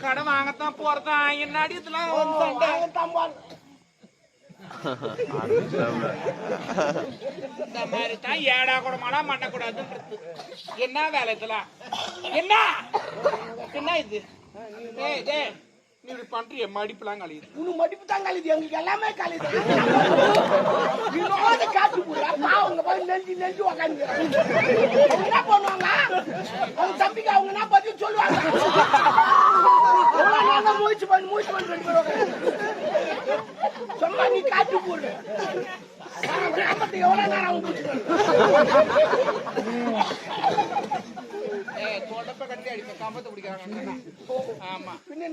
கடன் வாங்கத்தான் போறதான் என்னாடி இதெல்லாம் இந்த மாதிரி தான் ஏடா கூடமாடா பண்ணக்கூடாதுன்றது. என்ன வேலை இதெல்லாம்? என்ன என்ன இது? நீ இப்படி பண்றிய மடிப்புலாம் கழியுது. உனக்கு மடிப்பு தான் கழியுது, எங்களுக்கு எல்லாமே கழியுது. காட்டு போடுறா அவங்க போய் நெஞ்சு நெஞ்சு உக்காந்து என்ன பண்ணுவாங்க? அவங்க தம்பிக்கு அவங்க என்ன பதில் சொல்லுவாங்க. மூச்சு பண்ணி ரெண்டு பேரும் சும்மா நீ காட்டு போடு. எவ்வளவு நேரம் அவங்க மூச்சு தொடப்ப கட்டி அடிப்ப கம்பத்தை பிடிக்கிறாங்க. ஆமா பின்ன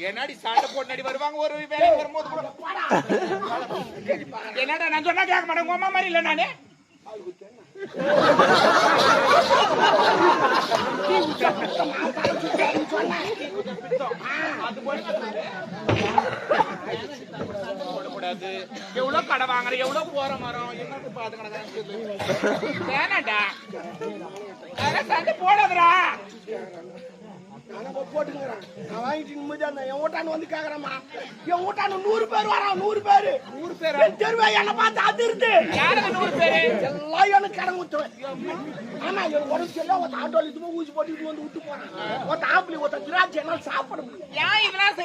என்னடி சண்டை போட்டு நடி வருவாங்க ஒரு வேலை வரும்போது கூட என்னடா நான் சொன்னா கேட்க மாட்டேன். உங்க அம்மா மாதிரி இல்ல நானு. போடக்கூடாது. எவ்வளவு கடை வாங்குற எவ்வளவு போற மரம் என்ன பாத்துக்கடா வேணாண்டா. சண்டை போடாதடா. போட்டுக்கிறேன் நான் வாங்கிட்டு நிம்மதியா என் வீட்டானு வந்து கேக்குறேம்மா. என் வீட்டானு 100 பேர் வரான். 100 பேரு தெருவா என்ன பார்த்து அதிர்ந்து. யாருக்கு 100 பேரு? எல்லாம் எனக்கு கடன் ஊத்துவேன். ஆனா எனக்கு உடம்பு சரியா ஒரு ஆட்டோல இது ஊசி போட்டு வந்து விட்டு போறேன். ஒரு ஆப்பிளி ஒரு திராட்சை எல்லாம் சாப்பிட முடியும். ஏன் இதெல்லாம்